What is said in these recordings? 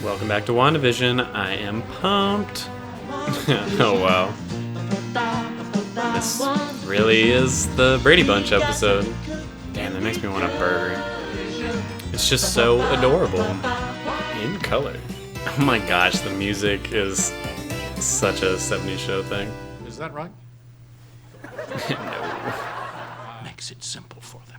Welcome back to WandaVision. I am pumped. Oh wow. This really is the Brady Bunch episode. Damn, that makes me want a burger. It's just so adorable. In color. Oh my gosh, the music is such a 70s show thing. Is that right? No. Makes it simple for them.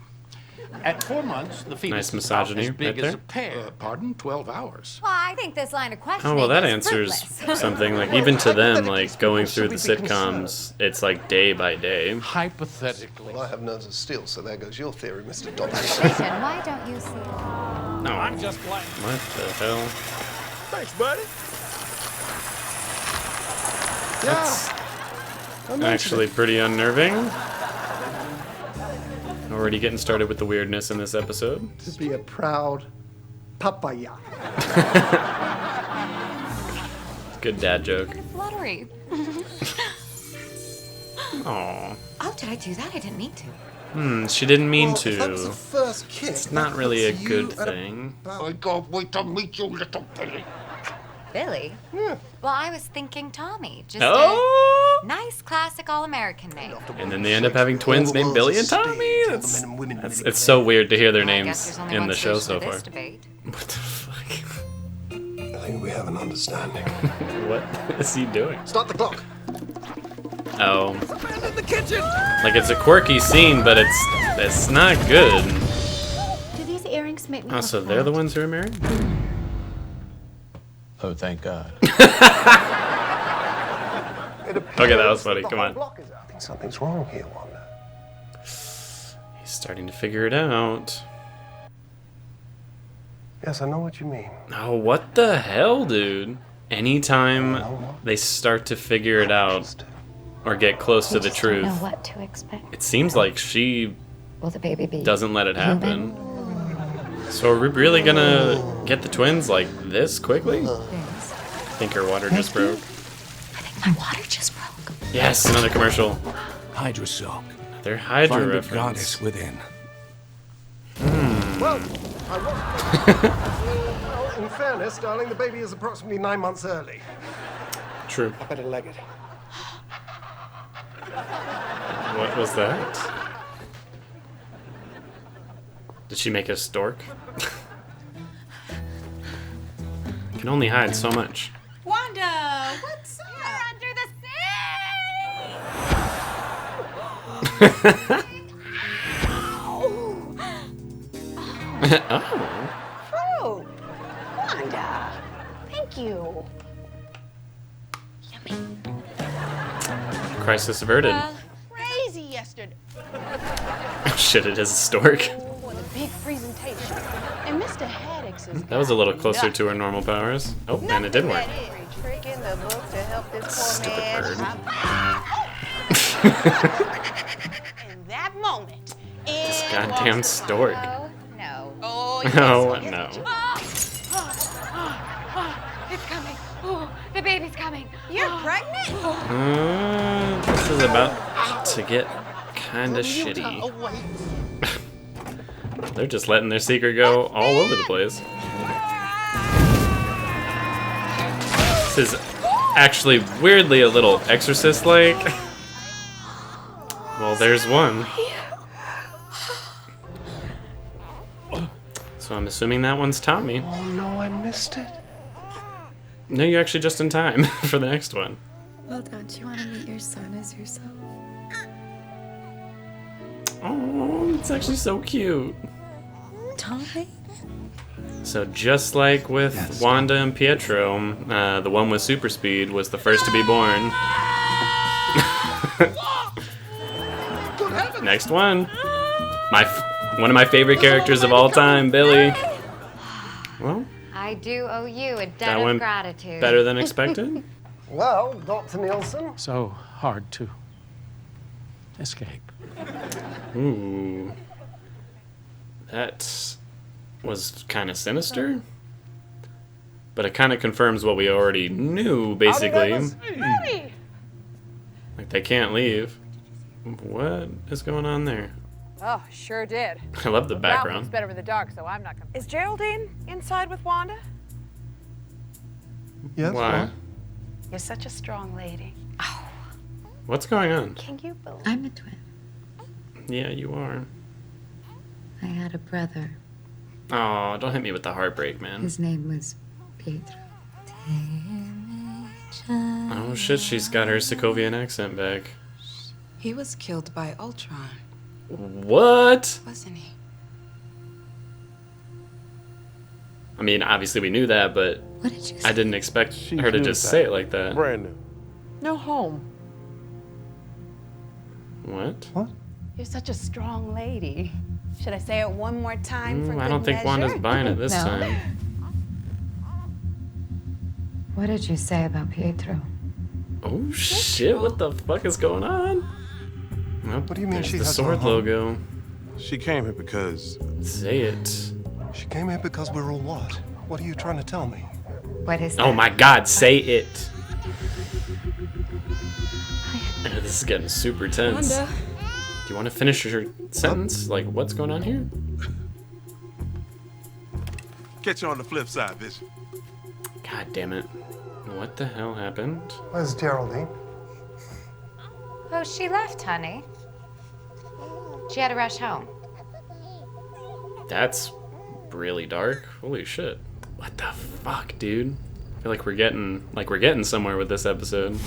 At 4 months, the fetus Nice is misogyny about as big right as a there. pear. Pardon? 12 hours. Well, I think this line of questioning Oh, well, that is answers fruitless. something. Like, even to them, like, going through the sitcoms, it's like day by day. Hypothetically. Well, I have nerves of steel, so there goes your theory, Mr. Dobson. Jason, why don't you see? No. I'm just playing. What the hell? Thanks, buddy. That's actually pretty unnerving. Already getting started with the weirdness in this episode. To be a proud papaya. Good dad joke. Fluttery. Aw. Oh, did I do that? I didn't mean to. She didn't mean Well, if that was the to. first kiss, It's not that really a puts you good at thing. I can't wait to meet you, little Billy. Billy? Yeah. Well, I was thinking Tommy. Just Oh! a nice classic all-American name. And then they end up having twins named Billy and Tommy. It's so weird to hear their Well, I guess names there's only in one the show solution so to far. this debate. What the fuck? I think we have an understanding. What is he doing? Start the clock. Oh. Like, it's a quirky scene, but it's not good. Do these earrings make me Oh, so they're the ones who are married? Oh, thank God. Okay, that was funny. Come on. I think something's wrong here, Wanda. He's starting to figure it out. Yes, I know what you mean. Oh, what the hell, dude? Anytime they start to figure it out or get close to the Know truth, what to expect. it seems like she Will the baby be? doesn't let it happen. So are we really gonna get the twins like this quickly? I think her water just broke. I think my water just broke. Yes, another commercial. Hydra Silk. They're Hydra Find the reference. goddess within. Well, I was. Well, in fairness, darling, the baby is approximately 9 months early. True. I better leg it. What was that? Did she make a stork? Can only hide so much. Wanda, what's up? You're under the sea. Oh. Oh, Wanda. Thank you. Crisis averted. Crazy yesterday. Oh shit, it is a stork. What a big presentation. And Mr. Haddix is That was a little closer to her normal powers. Oh, and it did work. Every trick in the book to help this poor Stupid man. bird. In that moment, This goddamn stork. Oh, no. Oh, yes. Oh, no. It's coming. Oh, the baby's coming. You're pregnant? This is about to get kind of shitty. Oh, wait. They're just letting their secret go all over the place. This is actually weirdly a little Exorcist-like. Well, there's one. So I'm assuming that one's Tommy. Oh no, I missed it. No, you're actually just in time for the next one. Well, don't you want to meet your son as yourself? Oh, it's actually so cute. Tommy? So just like with Wanda and Pietro, the one with super speed was the first to be born. Next one. One of my favorite characters of all time, Billy. Well, I do owe you a debt that of went gratitude. better than expected. Well, Dr. Nielsen. So hard to escape. Ooh. That was kind of sinister. But it kind of confirms what we already knew, basically. Like, they can't leave. What is going on there? Oh, sure did. I love the It's background. better in the dark, so I'm not gonna. Is Geraldine inside with Wanda? Yes, Why? what? You're such a strong lady. What's going on? Can you believe? I'm a twin. Yeah, you are. I had a brother. Oh, don't hit me with the heartbreak, man. His name was Pietro. Oh shit, she's got her Sokovian accent back. He was killed by Ultron, What? wasn't he? I mean, obviously we knew that, but What did you say? I didn't expect her to just say it like that. Brand new. No home. What? What? You're such a strong lady. Should I say it one more time for good I don't think measure? Wanda's buying it this No. time. What did you say about Pietro? Oh shit, what the fuck is going on? Nope, What do you mean there's she the has no sword home? logo. She came here because Say it. She came here because we're all what? What are you trying to tell me? What is that? Oh my god, say it. This is getting super tense. Wanda. Do you want to finish your sentence? Like, what's going on here? catch you on the flip side, bitch. God damn it. What the hell happened? Where's Geraldine? Oh, she left, honey. She had to rush home. That's really dark. Holy shit. What the fuck, dude? I feel like we're getting somewhere with this episode.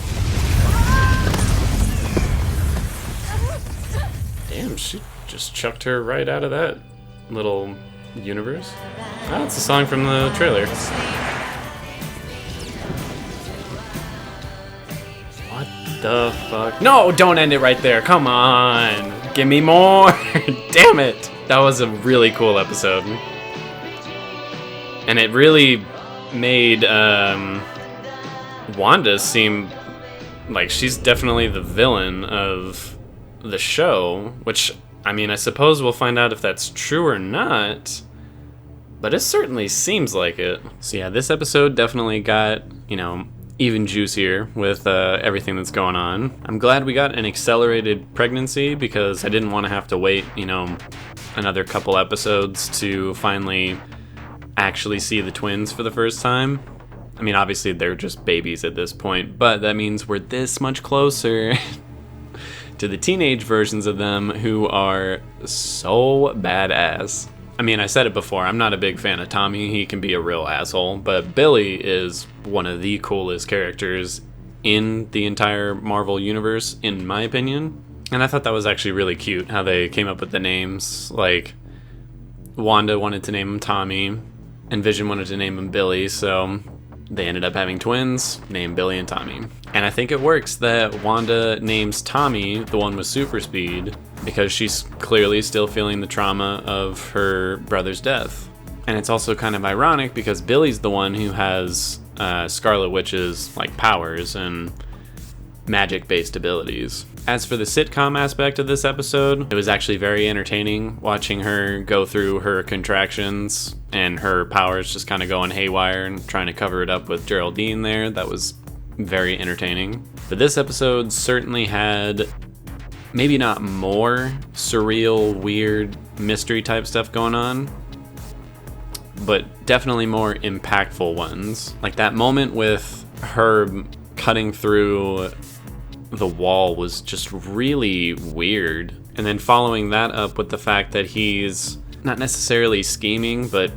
Damn, she just chucked her right out of that little universe. Oh, it's a song from the trailer. What the fuck? No, don't end it right there. Come on. Give me more. Damn it. That was a really cool episode. And it really made Wanda seem like she's definitely the villain of the show, which, I mean, I suppose we'll find out if that's true or not, but it certainly seems like it. So yeah, this episode definitely got, even juicier with everything that's going on. I'm glad we got an accelerated pregnancy because I didn't want to have to wait, another couple episodes to finally actually see the twins for the first time. I mean, obviously they're just babies at this point, but that means we're this much closer to the teenage versions of them who are so badass. I mean, I said it before, I'm not a big fan of Tommy. He can be a real asshole, but Billy is one of the coolest characters in the entire Marvel universe, in my opinion. And I thought that was actually really cute how they came up with the names. Like, Wanda wanted to name him Tommy, and Vision wanted to name him Billy, so they ended up having twins named Billy and Tommy. And I think it works that Wanda names Tommy the one with super speed because she's clearly still feeling the trauma of her brother's death. And it's also kind of ironic because Billy's the one who has Scarlet Witch's powers and magic-based abilities. As for the sitcom aspect of this episode, it was actually very entertaining watching her go through her contractions and her powers just kind of going haywire and trying to cover it up with Geraldine there. That was very entertaining. But this episode certainly had maybe not more surreal, weird, mystery type stuff going on, but definitely more impactful ones. Like that moment with her cutting through the wall was just really weird. And then following that up with the fact that he's not necessarily scheming, but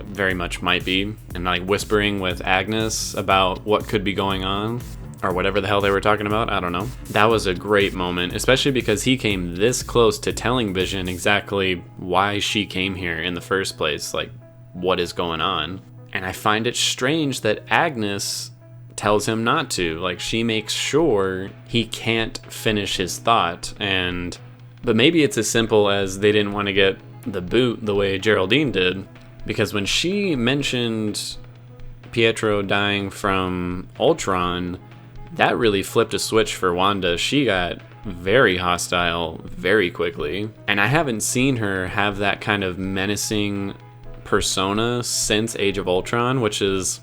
very much might be, and whispering with Agnes about what could be going on, or whatever the hell they were talking about, I don't know. That was a great moment, especially because he came this close to telling Vision exactly why she came here in the first place, what is going on. And I find it strange that Agnes tells him not to. She makes sure he can't finish his thought. But maybe it's as simple as they didn't want to get the boot the way Geraldine did. Because when she mentioned Pietro dying from Ultron, that really flipped a switch for Wanda. She got very hostile very quickly. And I haven't seen her have that kind of menacing persona since Age of Ultron, which is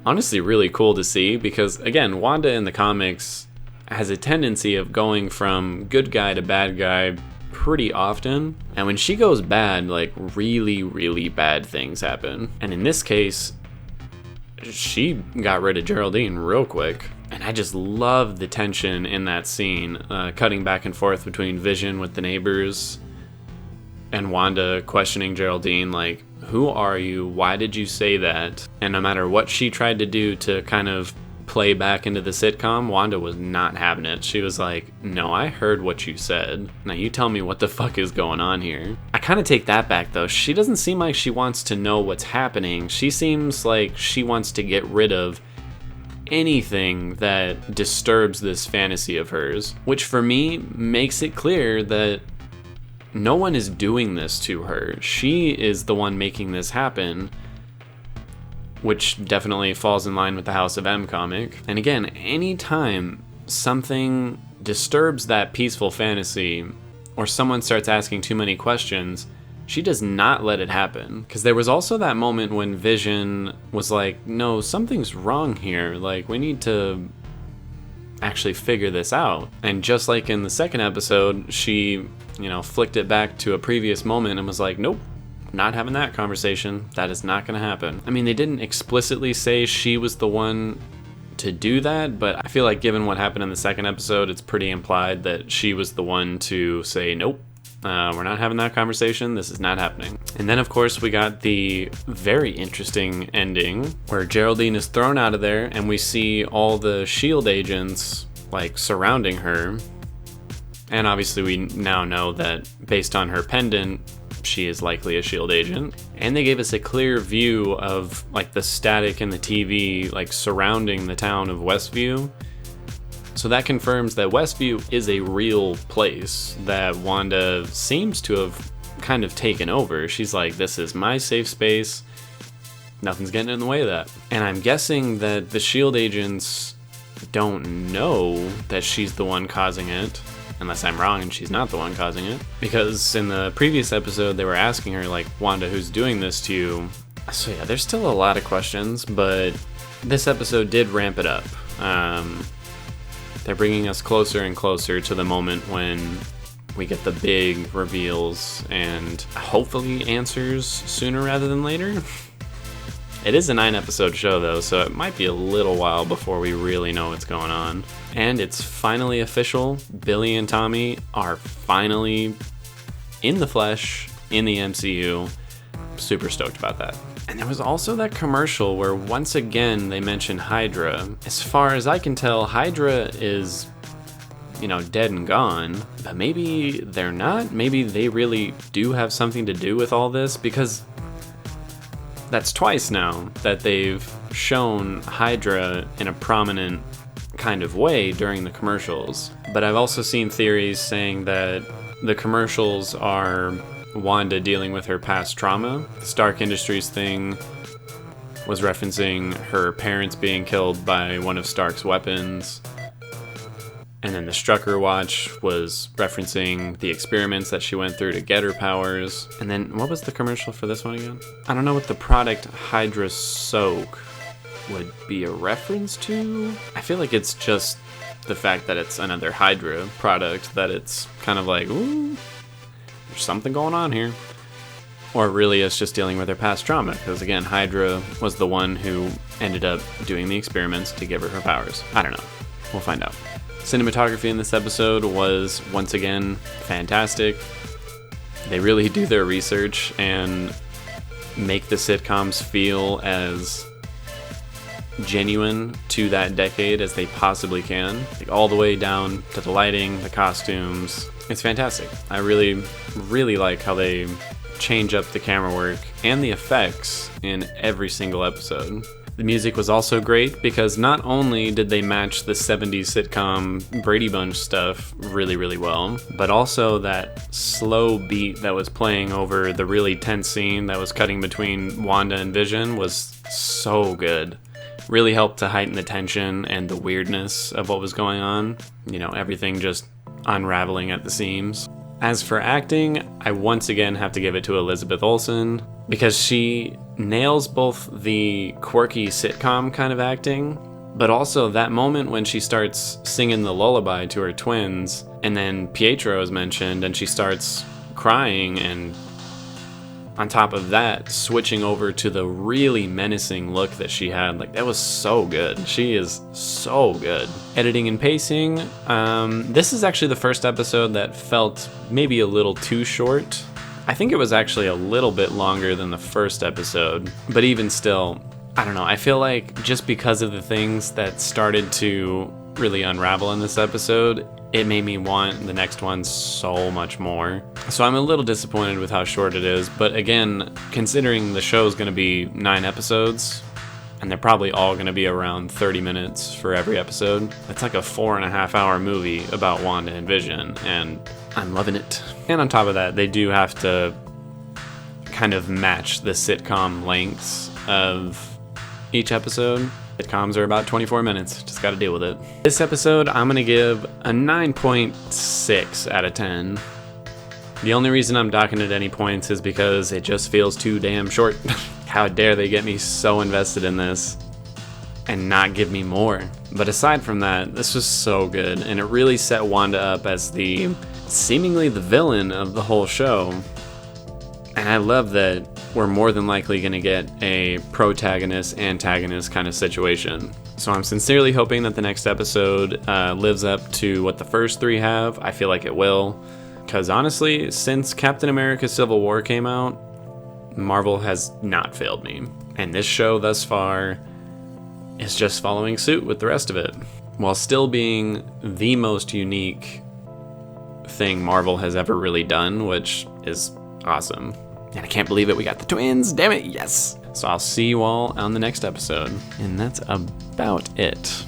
honestly really cool to see because, again, Wanda in the comics has a tendency of going from good guy to bad guy pretty often. And when she goes bad, really, really bad things happen. And in this case, she got rid of Geraldine real quick. And I just love the tension in that scene, cutting back and forth between Vision with the neighbors and Wanda questioning Geraldine, like, who are you? Why did you say that? And no matter what she tried to do to kind of play back into the sitcom, Wanda was not having it. She was like, no, I heard what you said. Now you tell me what the fuck is going on here. I kind of take that back though. She doesn't seem like she wants to know what's happening. She seems like she wants to get rid of anything that disturbs this fantasy of hers, which for me makes it clear that no one is doing this to her. She is the one making this happen, which definitely falls in line with the House of M comic. And again, anytime something disturbs that peaceful fantasy or someone starts asking too many questions, she does not let it happen. Because there was also that moment when Vision was like, no, something's wrong here. Like, we need to actually figure this out. And just like in the second episode, she, flicked it back to a previous moment and was like, nope, not having that conversation. That is not going to happen. I mean, they didn't explicitly say she was the one to do that, but I feel like given what happened in the second episode, it's pretty implied that she was the one to say, nope, we're not having that conversation. This is not happening. And then, of course, we got the very interesting ending where Geraldine is thrown out of there and we see all the S.H.I.E.L.D. agents like surrounding her. And obviously we now know that based on her pendant, she is likely a S.H.I.E.L.D. agent. And they gave us a clear view of like the static in the TV like surrounding the town of Westview. So that confirms that Westview is a real place that Wanda seems to have kind of taken over. She's like, this is my safe space. Nothing's getting in the way of that. And I'm guessing that the S.H.I.E.L.D. agents don't know that she's the one causing it. Unless I'm wrong and she's not the one causing it. Because in the previous episode, they were asking her, like, Wanda, who's doing this to you? So yeah, there's still a lot of questions, but this episode did ramp it up. They're bringing us closer and closer to the moment when we get the big reveals and hopefully answers sooner rather than later. It is a 9-episode show though, so it might be a little while before we really know what's going on. And it's finally official. Billy and Tommy are finally in the flesh in the MCU. Super stoked about that. And there was also that commercial where once again they mention Hydra. As far as I can tell, Hydra is, dead and gone. But maybe they're not. Maybe they really do have something to do with all this, because that's twice now that they've shown Hydra in a prominent kind of way during the commercials. But I've also seen theories saying that the commercials are Wanda dealing with her past trauma. The Stark Industries thing was referencing her parents being killed by one of Stark's weapons. And then the Strucker watch was referencing the experiments that she went through to get her powers. And then what was the commercial for this one again? I don't know what the product Hydra Soak would be a reference to. I feel like it's just the fact that it's another Hydra product, that it's kind of like, ooh, there's something going on here. Or really it's just dealing with her past trauma, because again, Hydra was the one who ended up doing the experiments to give her her powers. I don't know. We'll find out. Cinematography in this episode was, once again, fantastic. They really do their research and make the sitcoms feel as genuine to that decade as they possibly can. Like all the way down to the lighting, the costumes. It's fantastic. I really, really like how they change up the camera work and the effects in every single episode. The music was also great because not only did they match the 70s sitcom Brady Bunch stuff really, really well, but also that slow beat that was playing over the really tense scene that was cutting between Wanda and Vision was so good. Really helped to heighten the tension and the weirdness of what was going on. Everything just unraveling at the seams. As for acting, I once again have to give it to Elizabeth Olsen because she nails both the quirky sitcom kind of acting, but also that moment when she starts singing the lullaby to her twins, and then Pietro is mentioned and she starts crying and On top of that, switching over to the really menacing look that she had, like, that was so good. She is so good. Editing and pacing, this is actually the first episode that felt maybe a little too short. I think it was actually a little bit longer than the first episode, but even still, I don't know, I feel like just because of the things that started to really unravel in this episode, it made me want the next one so much more. So I'm a little disappointed with how short it is, but again, considering the show's gonna be 9 episodes, and they're probably all gonna be around 30 minutes for every episode, it's like a 4.5 hour movie about Wanda and Vision, and I'm loving it. And on top of that, they do have to kind of match the sitcom lengths of each episode. Sitcoms are about 24 minutes, just gotta deal with it. This episode, I'm gonna give a 9.6 out of 10. The only reason I'm docking it any points is because it just feels too damn short. How dare they get me so invested in this and not give me more. But aside from that, this was so good, and it really set Wanda up as seemingly the villain of the whole show. And I love that we're more than likely going to get a protagonist-antagonist kind of situation. So I'm sincerely hoping that the next episode lives up to what the first 3 have. I feel like it will. Because honestly, since Captain America Civil War came out, Marvel has not failed me. And this show thus far is just following suit with the rest of it, while still being the most unique thing Marvel has ever really done, which is awesome. And I can't believe it, we got the twins, damn it, yes! So I'll see you all on the next episode, and that's about it.